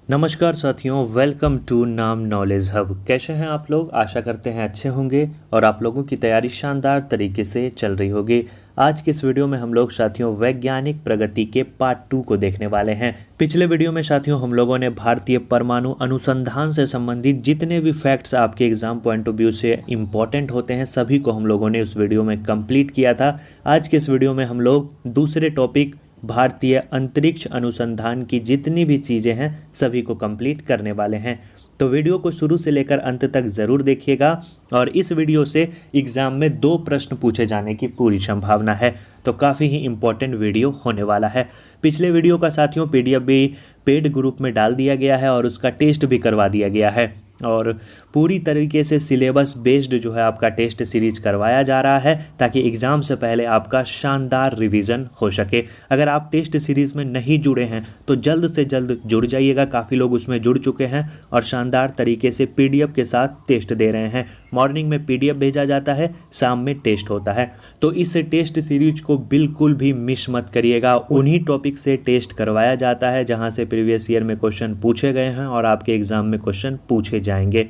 नमस्कार साथियों, welcome to नाम नॉलेज हब। कैसे हैं आप लोग? आशा करते हैं अच्छे होंगे और आप लोगों की तैयारी शानदार तरीके से चल रही होगी। आज के इस वीडियो में हम लोग साथियों वैज्ञानिक प्रगति के पार्ट 2 को देखने वाले हैं। पिछले वीडियो में साथियों हम लोगों ने भारतीय परमाणु अनुसंधान से संबंधित जितने भी फैक्ट्स आपके एग्जाम पॉइंट ऑफ व्यू से इम्पोर्टेंट होते हैं सभी को हम लोगों ने उस वीडियो में कंप्लीट किया था। आज के इस वीडियो में हम लोग दूसरे टॉपिक भारतीय अंतरिक्ष अनुसंधान की जितनी भी चीज़ें हैं सभी को कंप्लीट करने वाले हैं। तो वीडियो को शुरू से लेकर अंत तक ज़रूर देखिएगा और इस वीडियो से एग्ज़ाम में 2 प्रश्न पूछे जाने की पूरी संभावना है। तो काफ़ी ही इम्पोर्टेंट वीडियो होने वाला है। पिछले वीडियो का साथियों पीडीएफ भी पेड ग्रुप में डाल दिया गया है और उसका टेस्ट भी करवा दिया गया है और पूरी तरीके से सिलेबस बेस्ड जो है आपका टेस्ट सीरीज करवाया जा रहा है ताकि एग्ज़ाम से पहले आपका शानदार रिवीजन हो सके। अगर आप टेस्ट सीरीज़ में नहीं जुड़े हैं तो जल्द से जल्द जुड़ जाइएगा। काफ़ी लोग उसमें जुड़ चुके हैं और शानदार तरीके से पीडीएफ के साथ टेस्ट दे रहे हैं। मॉर्निंग में पीडीएफ भेजा जाता है, शाम में टेस्ट होता है। तो इस टेस्ट सीरीज को बिल्कुल भी मिस मत करिएगा। उन्हीं टॉपिक से टेस्ट करवाया जाता है जहाँ से प्रीवियस ईयर में क्वेश्चन पूछे गए हैं और आपके एग्ज़ाम में क्वेश्चन पूछे जाएंगे।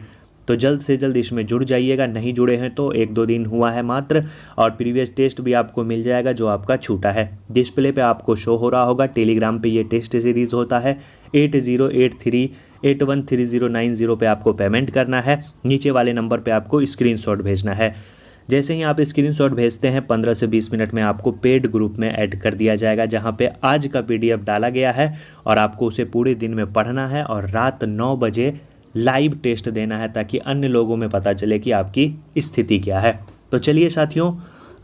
तो जल्द से जल्द इसमें जुड़ जाइएगा। नहीं जुड़े हैं तो 1-2 दिन हुआ है मात्र और प्रीवियस टेस्ट भी आपको मिल जाएगा जो आपका छूटा है। डिस्प्ले पे आपको शो हो रहा होगा। टेलीग्राम पे ये टेस्ट सीरीज़ होता है। 8083813090 पे आपको पेमेंट करना है। नीचे वाले नंबर पे आपको स्क्रीनशॉट भेजना है। जैसे ही आप स्क्रीनशॉट भेजते हैं 15 से 20 मिनट में आपको पेड ग्रुप में ऐड कर दिया जाएगा जहां पे आज का पीडीएफ डाला गया है और आपको उसे पूरे दिन में पढ़ना है और रात 9 बजे लाइव टेस्ट देना है ताकि अन्य लोगों में पता चले कि आपकी स्थिति क्या है। तो चलिए साथियों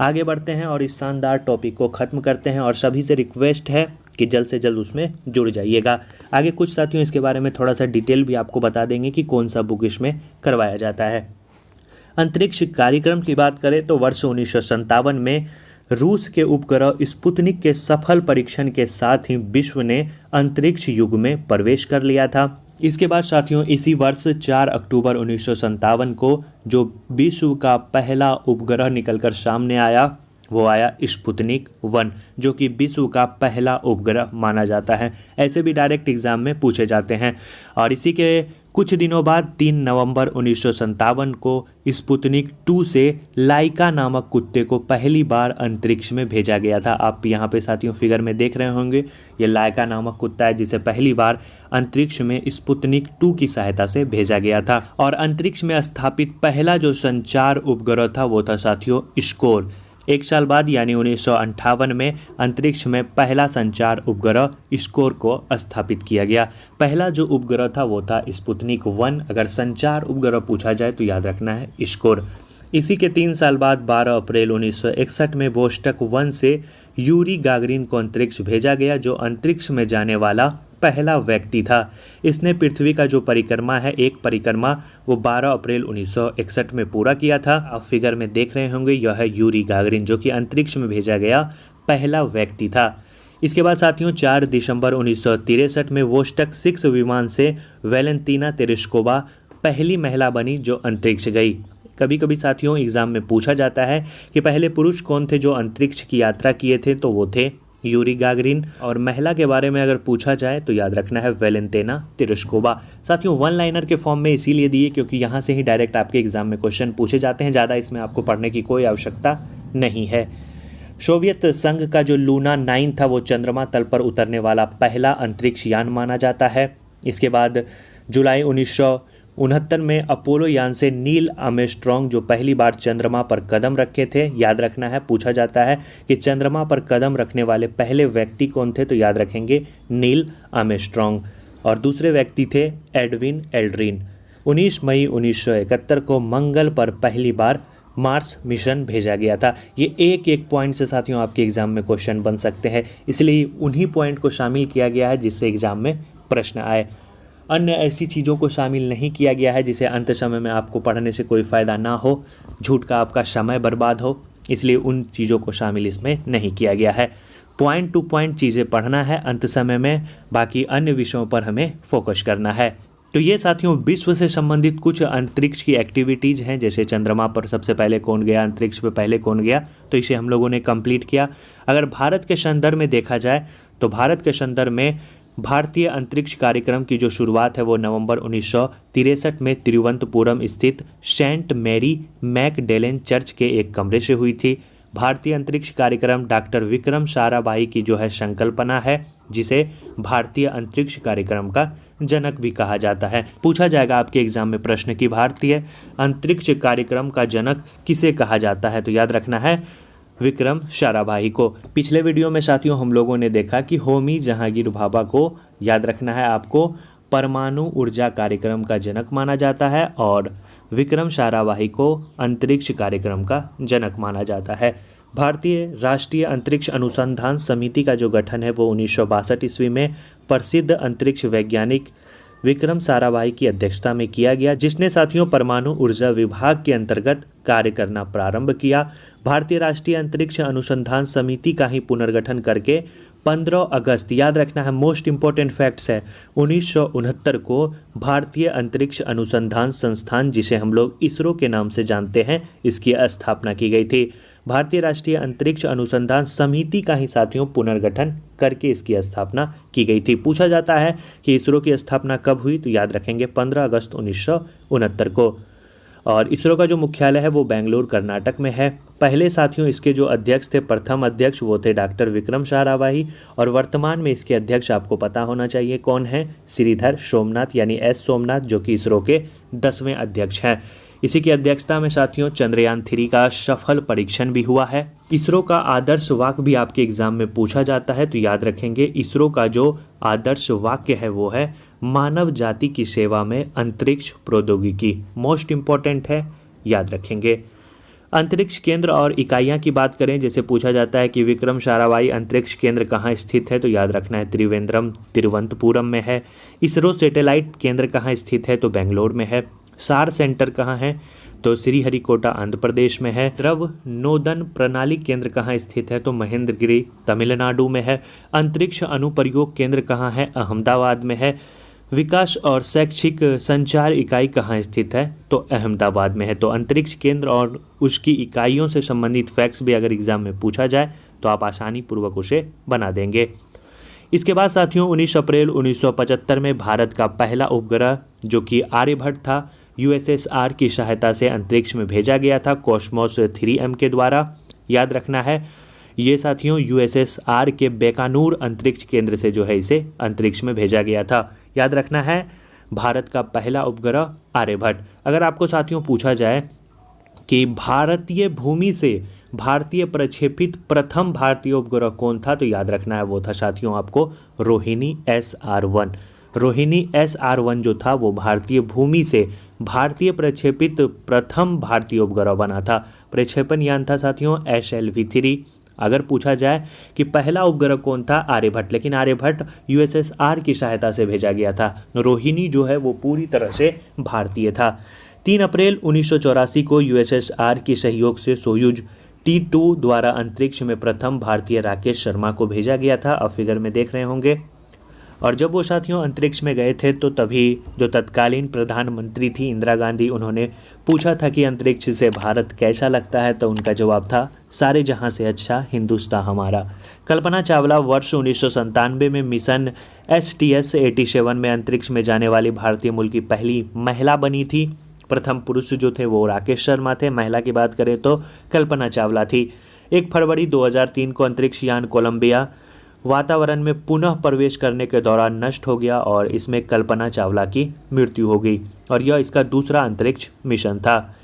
आगे बढ़ते हैं और इस शानदार टॉपिक को ख़त्म करते हैं और सभी से रिक्वेस्ट है कि जल्द से जल्द उसमें जुड़ जाइएगा। आगे कुछ साथियों इसके बारे में थोड़ा सा डिटेल भी आपको बता देंगे कि कौन सा बुक इसमें करवाया जाता है। अंतरिक्ष कार्यक्रम की बात करें तो वर्ष 1957 में रूस के उपग्रह स्पुतनिक के सफल परीक्षण के साथ ही विश्व ने अंतरिक्ष युग में प्रवेश कर लिया था। इसके बाद साथियों इसी वर्ष 4 अक्टूबर 1957 को जो विश्व का पहला उपग्रह निकलकर सामने आया वो आया स्पुतनिक 1 जो कि विश्व का पहला उपग्रह माना जाता है। ऐसे भी डायरेक्ट एग्जाम में पूछे जाते हैं। और इसी के कुछ दिनों बाद 3 नवंबर 1957 को स्पुतनिक 2 से लाइका नामक कुत्ते को पहली बार अंतरिक्ष में भेजा गया था। आप यहाँ पे साथियों फिगर में देख रहे होंगे ये लाइका नामक कुत्ता है जिसे पहली बार अंतरिक्ष में स्पुतनिक 2 की सहायता से भेजा गया था। और अंतरिक्ष में स्थापित पहला जो संचार उपग्रह था वो था साथियों स्कोर। 1 साल बाद यानी 1958 में अंतरिक्ष में पहला संचार उपग्रह स्कोर को स्थापित किया गया। पहला जो उपग्रह था वो था स्पुतनिक 1। अगर संचार उपग्रह पूछा जाए तो याद रखना है स्कोर। इसी के 3 साल बाद 12 अप्रैल 1961 में वोस्टक 1 से यूरी गागरिन को अंतरिक्ष भेजा गया जो अंतरिक्ष में जाने वाला पहला व्यक्ति था। इसने पृथ्वी का जो परिक्रमा है एक परिक्रमा वो 12 अप्रैल 1961 में पूरा किया था। आप फिगर में देख रहे होंगे यह है यूरी गागरिन जो कि अंतरिक्ष में भेजा गया पहला व्यक्ति था। इसके बाद साथियों 4 दिसंबर 1963 में वोस्टक 6 विमान से वैलेंटीना तेरेस्कोवा पहली महिला बनी जो अंतरिक्ष गई। कभी कभी साथियों एग्जाम में पूछा जाता है कि पहले पुरुष कौन थे जो अंतरिक्ष की यात्रा किए थे, तो वो थे यूरी गागरिन। और महिला के बारे में अगर पूछा जाए तो याद रखना है वैलेंटीना तेरेस्कोवा। साथियों 1 लाइनर के फॉर्म में इसीलिए दिए क्योंकि यहाँ से ही डायरेक्ट आपके एग्जाम में क्वेश्चन पूछे जाते हैं। ज़्यादा इसमें आपको पढ़ने की कोई आवश्यकता नहीं है। सोवियत संघ का जो लूना 9 था वो चंद्रमा तल पर उतरने वाला पहला अंतरिक्ष यान माना जाता है। इसके बाद जुलाई 1969 में अपोलो यान से नील आर्मस्ट्रॉन्ग जो पहली बार चंद्रमा पर कदम रखे थे। याद रखना है पूछा जाता है कि चंद्रमा पर कदम रखने वाले पहले व्यक्ति कौन थे, तो याद रखेंगे नील आर्मस्ट्रॉन्ग। और दूसरे व्यक्ति थे एडविन एल्ड्रिन। 19 मई 1971 को मंगल पर पहली बार मार्स मिशन भेजा गया था। ये एक एक पॉइंट से साथियों आपके एग्जाम में क्वेश्चन बन सकते हैं, इसलिए उन्हीं पॉइंट को शामिल किया गया है जिससे एग्जाम में प्रश्न आए। अन्य ऐसी चीज़ों को शामिल नहीं किया गया है जिसे अंत समय में आपको पढ़ने से कोई फ़ायदा ना हो, झूठ का आपका समय बर्बाद हो, इसलिए उन चीज़ों को शामिल इसमें नहीं किया गया है। पॉइंट टू पॉइंट चीज़ें पढ़ना है अंत समय में, बाकी अन्य विषयों पर हमें फोकस करना है। तो ये साथियों विश्व से संबंधित कुछ अंतरिक्ष की एक्टिविटीज़ हैं, जैसे चंद्रमा पर सबसे पहले कौन गया, अंतरिक्ष पर पहले कौन गया, तो इसे हम लोगों ने कंप्लीट किया। अगर भारत के संदर्भ में देखा जाए तो भारत के संदर्भ में भारतीय अंतरिक्ष कार्यक्रम की जो शुरुआत है वो नवंबर 1963 में तिरुवनंतपुरम स्थित सेंट मैरी मैकडेलेन चर्च के एक कमरे से हुई थी। भारतीय अंतरिक्ष कार्यक्रम डॉक्टर विक्रम साराभाई की जो है संकल्पना है, जिसे भारतीय अंतरिक्ष कार्यक्रम का जनक भी कहा जाता है। पूछा जाएगा आपके एग्जाम में प्रश्न कि भारतीय अंतरिक्ष कार्यक्रम का जनक किसे कहा जाता है, तो याद रखना है विक्रम साराभाई को। पिछले वीडियो में साथियों हम लोगों ने देखा कि होमी जहांगीर भाभा को, याद रखना है आपको, परमाणु ऊर्जा कार्यक्रम का जनक माना जाता है और विक्रम साराभाई को अंतरिक्ष कार्यक्रम का जनक माना जाता है। भारतीय राष्ट्रीय अंतरिक्ष अनुसंधान समिति का जो गठन है वो 1962 ईस्वी में प्रसिद्ध अंतरिक्ष वैज्ञानिक विक्रम साराभाई की अध्यक्षता में किया गया, जिसने साथियों परमाणु ऊर्जा विभाग के अंतर्गत कार्य करना प्रारंभ किया। भारतीय राष्ट्रीय अंतरिक्ष अनुसंधान समिति का ही पुनर्गठन करके 15 अगस्त, याद रखना है, मोस्ट इंपॉर्टेंट फैक्ट्स है, 1969 को भारतीय अंतरिक्ष अनुसंधान संस्थान, जिसे हम लोग इसरो के नाम से जानते हैं, इसकी स्थापना की गई थी। भारतीय राष्ट्रीय अंतरिक्ष अनुसंधान समिति का ही साथियों पुनर्गठन करके इसकी स्थापना की गई थी। पूछा जाता है कि इसरो की स्थापना कब हुई, तो याद रखेंगे 15 अगस्त 1969 को। और इसरो का जो मुख्यालय है वो बेंगलुरु कर्नाटक में है। पहले साथियों इसके जो अध्यक्ष थे, प्रथम अध्यक्ष, वो थे डॉक्टर विक्रम साराभाई और वर्तमान में इसके अध्यक्ष आपको पता होना चाहिए कौन है, श्रीधर सोमनाथ यानी एस सोमनाथ, जो कि इसरो के 10वें अध्यक्ष हैं। इसी की अध्यक्षता में साथियों चंद्रयान 3 का सफल परीक्षण भी हुआ है। इसरो का आदर्श वाक्य भी आपके एग्जाम में पूछा जाता है, तो याद रखेंगे इसरो का जो आदर्श वाक्य है वो है मानव जाति की सेवा में अंतरिक्ष प्रौद्योगिकी। मोस्ट इंपॉर्टेंट है, याद रखेंगे। अंतरिक्ष केंद्र और इकाइयां की बात करें, जैसे पूछा जाता है कि विक्रम साराभाई अंतरिक्ष केंद्र कहाँ स्थित है, तो याद रखना है त्रिवेंद्रम तिरुवनंतपुरम में है। इसरो सैटेलाइट केंद्र कहाँ स्थित है, तो बेंगलोर में है। सार सेंटर कहाँ है, तो श्रीहरिकोटा आंध्र प्रदेश में है। द्रव नोदन प्रणाली केंद्र कहाँ स्थित है, तो महेंद्रगिरी तमिलनाडु में है। अंतरिक्ष अनुप्रयोग केंद्र कहाँ है, अहमदाबाद में है। विकास और शैक्षिक संचार इकाई कहाँ स्थित है, तो अहमदाबाद में है। तो अंतरिक्ष केंद्र और उसकी इकाइयों से संबंधित फैक्ट्स भी अगर एग्जाम में पूछा जाए तो आप आसानी पूर्वक उसे बना देंगे। इसके बाद साथियों 19 अप्रैल 1975 में भारत का पहला उपग्रह जो कि आर्यभट्ट था, यूएसएसआर की सहायता से अंतरिक्ष में भेजा गया था कॉस्मोस 3M के द्वारा। याद रखना है ये साथियों यूएसएसआर के बेकानूर अंतरिक्ष केंद्र से जो है इसे अंतरिक्ष में भेजा गया था। याद रखना है भारत का पहला उपग्रह आर्यभट्ट। अगर आपको साथियों पूछा जाए कि भारतीय भूमि से भारतीय प्रक्षेपित प्रथम भारतीय उपग्रह कौन था, तो याद रखना है वो था साथियों आपको रोहिणी SR1। रोहिणी SR1 जो था वो भारतीय भूमि से भारतीय प्रक्षेपित प्रथम भारतीय उपग्रह बना था। प्रक्षेपण यान था साथियों SLV-3। अगर पूछा जाए कि पहला उपग्रह कौन था, आर्यभट्ट, लेकिन आर्यभट्ट यूएसएसआर की सहायता से भेजा गया था। रोहिणी जो है वो पूरी तरह से भारतीय था। 3 अप्रैल 1984 को यूएसएसआर के सहयोग से सोयूज T2 द्वारा अंतरिक्ष में प्रथम भारतीय राकेश शर्मा को भेजा गया था। अब फिगर में देख रहे होंगे। और जब वो साथियों अंतरिक्ष में गए थे तो तभी जो तत्कालीन प्रधानमंत्री थी इंदिरा गांधी, उन्होंने पूछा था कि अंतरिक्ष से भारत कैसा लगता है, तो उनका जवाब था सारे जहां से अच्छा हिंदुस्तान हमारा। कल्पना चावला वर्ष 1997 में मिशन STS-87 में अंतरिक्ष में जाने वाली भारतीय मूल की पहली महिला बनी थी। प्रथम पुरुष जो थे वो राकेश शर्मा थे। महिला की बात करें तो कल्पना चावला थी। 1 फरवरी 2003 को अंतरिक्ष यान कोलंबिया वातावरण में पुनः प्रवेश करने के दौरान नष्ट हो गया और इसमें कल्पना चावला की मृत्यु हो गई और यह इसका दूसरा अंतरिक्ष मिशन था।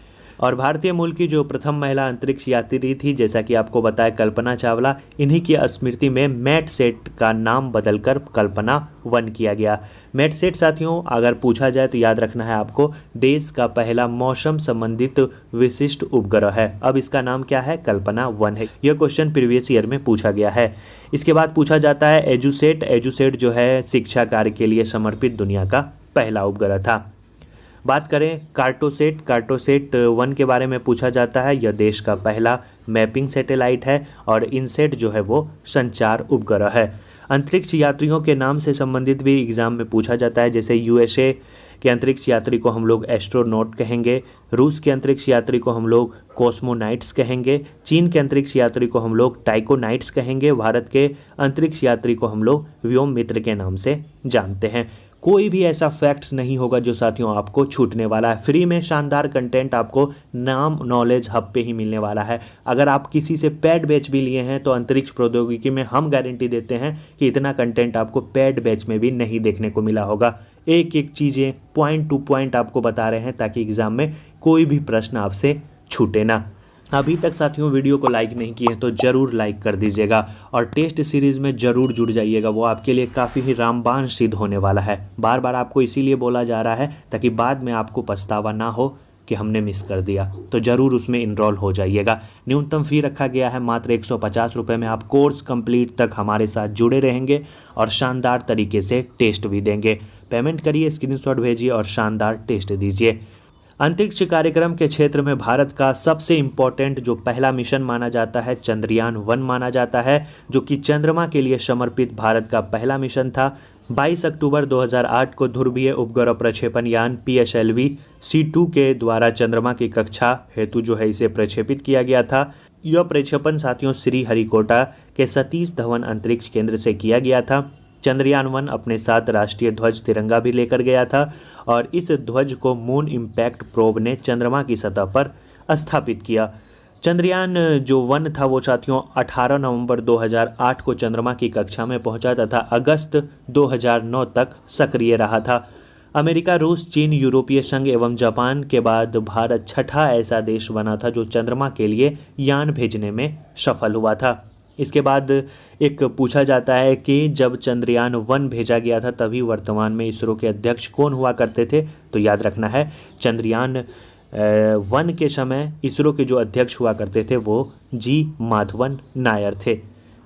और भारतीय मूल की जो प्रथम महिला अंतरिक्ष यात्री थी, जैसा कि आपको बताया कल्पना चावला, इन्हीं की स्मृति में मैटसेट का नाम बदलकर कल्पना 1 किया गया। मैटसेट साथियों अगर पूछा जाए तो याद रखना है आपको देश का पहला मौसम संबंधित विशिष्ट उपग्रह है। अब इसका नाम क्या है, कल्पना 1 है। यह क्वेश्चन प्रीवियस ईयर में पूछा गया है। इसके बाद पूछा जाता है एजुसेट। एजुसेट जो है शिक्षा कार्य के लिए समर्पित दुनिया का पहला उपग्रह था। बात करें कार्टोसेट। कार्टोसेट 1 के बारे में पूछा जाता है। यह देश का पहला मैपिंग सैटेलाइट है और इनसेट जो है वो संचार उपग्रह है। अंतरिक्ष यात्रियों के नाम से संबंधित भी एग्जाम में पूछा जाता है, जैसे यूएसए के अंतरिक्ष यात्री को हम लोग एस्ट्रोनॉट कहेंगे, रूस के अंतरिक्ष यात्री को हम लोग कॉस्मोनाइट्स कहेंगे, चीन के अंतरिक्ष यात्री को हम लोग टाइकोनाइट्स कहेंगे, भारत के अंतरिक्ष यात्री को हम लोग व्योम मित्र के नाम से जानते हैं। कोई भी ऐसा फैक्ट्स नहीं होगा जो साथियों आपको छूटने वाला है। फ्री में शानदार कंटेंट आपको नाम नॉलेज हब पे ही मिलने वाला है। अगर आप किसी से पेड बैच भी लिए हैं तो अंतरिक्ष प्रौद्योगिकी में हम गारंटी देते हैं कि इतना कंटेंट आपको पेड बैच में भी नहीं देखने को मिला होगा। एक एक चीज़ें पॉइंट टू पॉइंट आपको बता रहे हैं ताकि एग्ज़ाम में कोई भी प्रश्न आपसे छूटे ना। अभी तक साथियों वीडियो को लाइक नहीं किए तो ज़रूर लाइक कर दीजिएगा और टेस्ट सीरीज़ में ज़रूर जुड़ जाइएगा, वो आपके लिए काफ़ी ही रामबाण सिद्ध होने वाला है। बार बार आपको इसीलिए बोला जा रहा है ताकि बाद में आपको पछतावा ना हो कि हमने मिस कर दिया, तो ज़रूर उसमें इनरोल हो जाइएगा। न्यूनतम फ़ी रखा गया है मात्र 150 रुपये में। आप कोर्स कंप्लीट तक हमारे साथ जुड़े रहेंगे और शानदार तरीके से टेस्ट भी देंगे। पेमेंट करिए, स्क्रीनशॉट भेजिए और शानदार टेस्ट दीजिए। अंतरिक्ष कार्यक्रम के क्षेत्र में भारत का सबसे इम्पोर्टेंट जो पहला मिशन माना जाता है चंद्रयान-1 माना जाता है, जो कि चंद्रमा के लिए समर्पित भारत का पहला मिशन था। 22 अक्टूबर 2008 को ध्रुवीय उपग्रह प्रक्षेपण यान PSLV-C2 के द्वारा चंद्रमा की कक्षा हेतु जो है इसे प्रक्षेपित किया गया था। यह प्रक्षेपण साथियों श्रीहरिकोटा के सतीश धवन अंतरिक्ष केंद्र से किया गया था। चंद्रयान-1 अपने साथ राष्ट्रीय ध्वज तिरंगा भी लेकर गया था और इस ध्वज को मून इम्पैक्ट प्रोब ने चंद्रमा की सतह पर स्थापित किया। चंद्रयान जो 1 था वो साथियों 18 नवंबर 2008 को चंद्रमा की कक्षा में पहुंचा तथा अगस्त 2009 तक सक्रिय रहा था। अमेरिका, रूस, चीन, यूरोपीय संघ एवं जापान के बाद भारत छठा ऐसा देश बना था जो चंद्रमा के लिए यान भेजने में सफल हुआ था। इसके बाद एक पूछा जाता है कि जब चंद्रयान-1 भेजा गया था तभी वर्तमान में इसरो के अध्यक्ष कौन हुआ करते थे, तो याद रखना है चंद्रयान-1 के समय इसरो के जो अध्यक्ष हुआ करते थे वो जी माधवन नायर थे।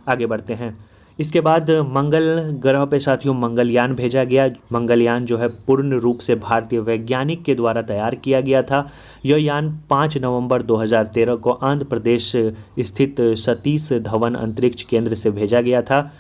आगे बढ़ते हैं। इसके बाद मंगल ग्रह पे साथियों मंगलयान भेजा गया। मंगलयान जो है पूर्ण रूप से भारतीय वैज्ञानिक के द्वारा तैयार किया गया था। यह यान 5 नवंबर 2013 को आंध्र प्रदेश स्थित सतीश धवन अंतरिक्ष केंद्र से भेजा गया था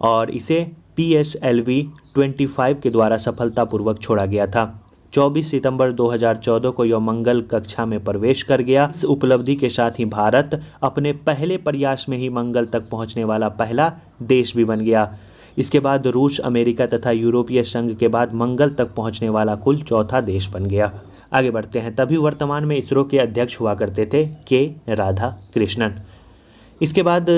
और इसे PSLV-25 के द्वारा सफलतापूर्वक छोड़ा गया था। 24 सितंबर 2014 को यह मंगल कक्षा में प्रवेश कर गया। इस उपलब्धि के साथ ही भारत अपने पहले प्रयास में ही मंगल तक पहुंचने वाला पहला देश भी बन गया। इसके बाद रूस, अमेरिका तथा यूरोपीय संघ के बाद मंगल तक पहुंचने वाला कुल चौथा देश बन गया। आगे बढ़ते हैं। तभी वर्तमान में इसरो के अध्यक्ष हुआ करते थे के राधाकृष्णन। इसके बाद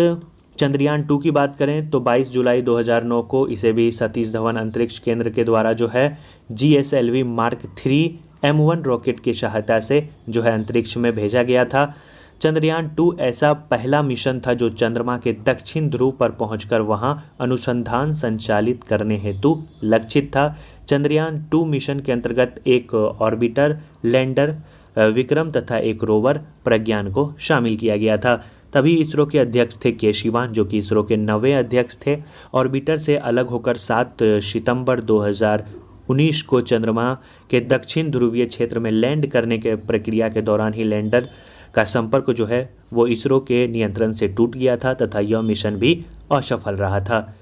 चंद्रयान-2 की बात करें तो 22 जुलाई 2009 को इसे भी सतीश धवन अंतरिक्ष केंद्र के द्वारा जो है GSLV Mark 3 M1 रॉकेट की सहायता से जो है अंतरिक्ष में भेजा गया था। चंद्रयान-2 ऐसा पहला मिशन था जो चंद्रमा के दक्षिण ध्रुव पर पहुंचकर वहां अनुसंधान संचालित करने हेतु लक्षित था। चंद्रयान-2 मिशन के अंतर्गत एक ऑर्बिटर, लैंडर विक्रम तथा एक रोवर प्रज्ञान को शामिल किया गया था। तभी इसरो के अध्यक्ष थे के शिवान, जो कि इसरो के 9वें अध्यक्ष थे। ऑर्बिटर से अलग होकर 7 सितंबर 2019 को चंद्रमा के दक्षिण ध्रुवीय क्षेत्र में लैंड करने के प्रक्रिया के दौरान ही लैंडर का संपर्क जो है वो इसरो के नियंत्रण से टूट गया था तथा यह मिशन भी असफल रहा था।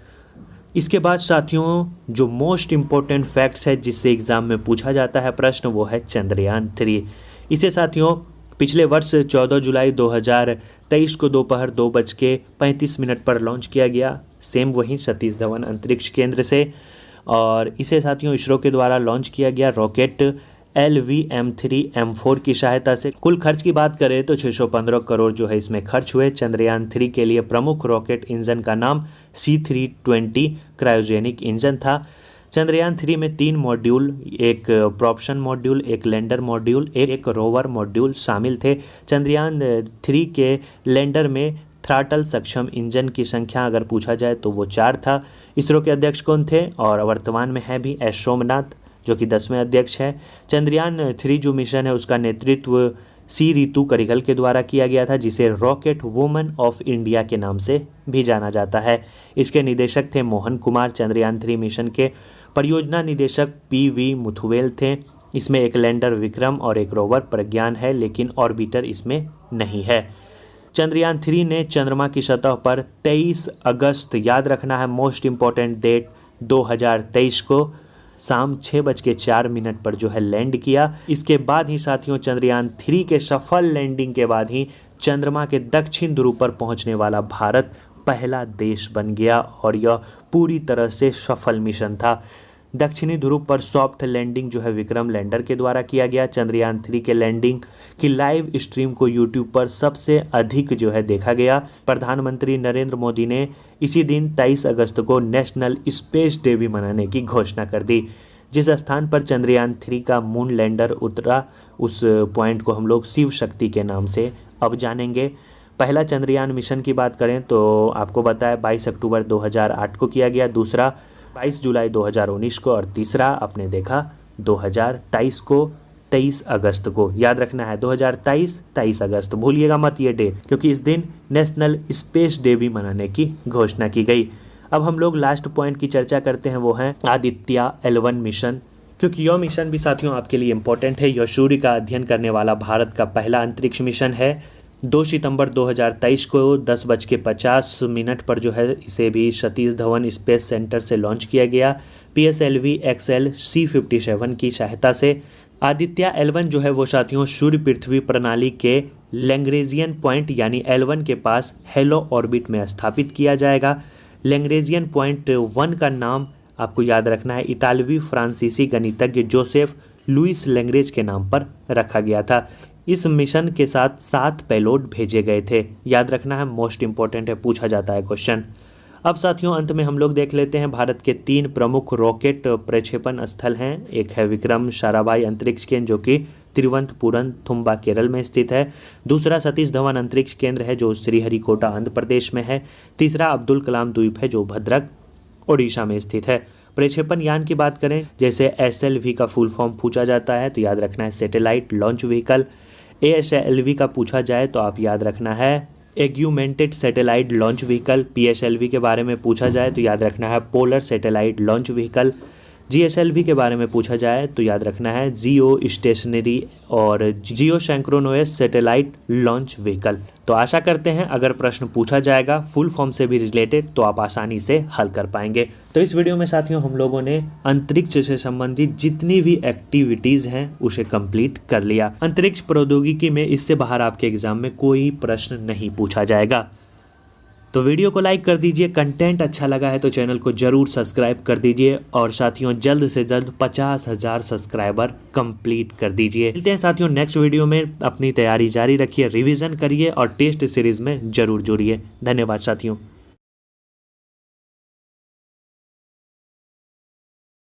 इसके बाद साथियों जो मोस्ट इम्पोर्टेंट फैक्ट्स है जिससे एग्जाम में पूछा जाता है प्रश्न, वो है चंद्रयान-3। इसे साथियों पिछले वर्ष 14 जुलाई 2023 को दोपहर 2:35 पर लॉन्च किया गया, सेम वहीं सतीश धवन अंतरिक्ष केंद्र से। और इसे साथियों इसरो के द्वारा लॉन्च किया गया रॉकेट LVM-3 M4 की सहायता से। कुल खर्च की बात करें तो 615 करोड़ जो है इसमें खर्च हुए। चंद्रयान-3 के लिए प्रमुख रॉकेट इंजन का नाम C320 क्रायोजेनिक इंजन था। चंद्रयान-3 में 3 मॉड्यूल, एक प्रोपल्शन मॉड्यूल, एक लैंडर मॉड्यूल, एक रोवर मॉड्यूल शामिल थे। चंद्रयान-3 के लैंडर में थ्रॉटल सक्षम इंजन की संख्या अगर पूछा जाए तो वो 4 था। इसरो के अध्यक्ष कौन थे और वर्तमान में है भी एस सोमनाथ, जो कि 10वें अध्यक्ष हैं। चंद्रयान-3 जो मिशन है उसका नेतृत्व सी रितु करिगल के द्वारा किया गया था, जिसे रॉकेट वुमन ऑफ इंडिया के नाम से भी जाना जाता है। इसके निदेशक थे मोहन कुमार। चंद्रयान-3 मिशन के परियोजना निदेशक PV मुथुवेल थे। इसमें एक लैंडर विक्रम और एक रोवर प्रज्ञान है, लेकिन ऑर्बिटर इसमें नहीं है। चंद्रयान 3 ने चंद्रमा की सतह पर 23 अगस्त, याद रखना है मोस्ट इम्पॉर्टेंट डेट, 2023 को शाम 6:04 पर जो है लैंड किया। इसके बाद ही साथियों चंद्रयान 3 के सफल लैंडिंग के बाद ही चंद्रमा के दक्षिण ध्रुव पर पहुंचने वाला भारत पहला देश बन गया और यह पूरी तरह से सफल मिशन था। दक्षिणी ध्रुव पर सॉफ्ट लैंडिंग जो है विक्रम लैंडर के द्वारा किया गया। चंद्रयान 3 के लैंडिंग की लाइव स्ट्रीम को यूट्यूब पर सबसे अधिक जो है देखा गया। प्रधानमंत्री नरेंद्र मोदी ने इसी दिन 23 अगस्त को नेशनल स्पेस डे भी मनाने की घोषणा कर दी। जिस स्थान पर चंद्रयान 3 का मून लैंडर उतरा उस पॉइंट को हम लोग शिव शक्ति के नाम से अब जानेंगे। पहला चंद्रयान मिशन की बात करें तो आपको बताया 22 अक्टूबर 2008 को किया गया, दूसरा 22 जुलाई 2019 को और तीसरा आपने देखा 2023 को 23 अगस्त को। याद रखना है 2023 23 अगस्त, भूलिएगा मत ये डे, क्योंकि इस दिन नेशनल स्पेस डे भी मनाने की घोषणा की गई। अब हम लोग लास्ट पॉइंट की चर्चा करते हैं, वो है आदित्य L1 मिशन, क्योंकि यह मिशन भी साथियों आपके लिए इम्पोर्टेंट है। यह सूर्य का अध्ययन करने वाला भारत का पहला अंतरिक्ष मिशन है। 2 सितंबर 2023 को 10:50 पर जो है इसे भी सतीश धवन स्पेस सेंटर से लॉन्च किया गया PSLV XL C57 की सहायता से। आदित्य L1 जो है वो साथियों सूर्य पृथ्वी प्रणाली के लैग्रेंजियन पॉइंट यानी L1 के पास हेलो ऑर्बिट में स्थापित किया जाएगा। लैग्रेंजियन पॉइंट 1 का नाम आपको याद रखना है इतालवी फ्रांसीसी गणितज्ञ जोसेफ लुइस लैग्रेंज के नाम पर रखा गया था। इस मिशन के साथ 7 पेलोड भेजे गए थे। याद रखना है मोस्ट इंपॉर्टेंट है, पूछा जाता है क्वेश्चन। अब साथियों अंत में हम लोग देख लेते हैं भारत के 3 प्रमुख रॉकेट प्रक्षेपण स्थल हैं। एक है विक्रम साराभाई अंतरिक्ष केंद्र जो कि तिरुवनंतपुरम थुम्बा केरल में स्थित है। दूसरा सतीश धवन अंतरिक्ष केंद्र है जो श्रीहरिकोटा आंध्र प्रदेश में है। तीसरा अब्दुल कलाम द्वीप है जो भद्रक ओडिशा में स्थित है। प्रक्षेपण यान की बात करें, जैसे SLV का फुल फॉर्म पूछा जाता है तो याद रखना है सैटेलाइट लॉन्च व्हीकल। ASLV का पूछा जाए तो आप याद रखना है augmented satellite launch vehicle. PSLV के बारे में पूछा जाए तो याद रखना है polar satellite launch vehicle. GSLV के बारे में पूछा जाए तो याद रखना है जियो स्टेशनरी और जियो सिंक्रोनस सैटेलाइट लॉन्च व्हीकल। तो आशा करते हैं अगर प्रश्न पूछा जाएगा फुल फॉर्म से भी रिलेटेड तो आप आसानी से हल कर पाएंगे। तो इस वीडियो में साथियों हम लोगों ने अंतरिक्ष से संबंधित जितनी भी एक्टिविटीज़ हैं उसे कंप्लीट कर लिया। अंतरिक्ष प्रौद्योगिकी में इससे बाहर आपके एग्जाम में कोई प्रश्न नहीं पूछा जाएगा। तो वीडियो को लाइक कर दीजिए, कंटेंट अच्छा लगा है तो चैनल को जरूर सब्सक्राइब कर दीजिए और साथियों जल्द से जल्द 50,000 सब्सक्राइबर कंप्लीट कर दीजिए। मिलते हैं साथियों नेक्स्ट वीडियो में। अपनी तैयारी जारी रखिए, रिवीजन करिए और टेस्ट सीरीज में जरूर जुड़िए। धन्यवाद साथियों।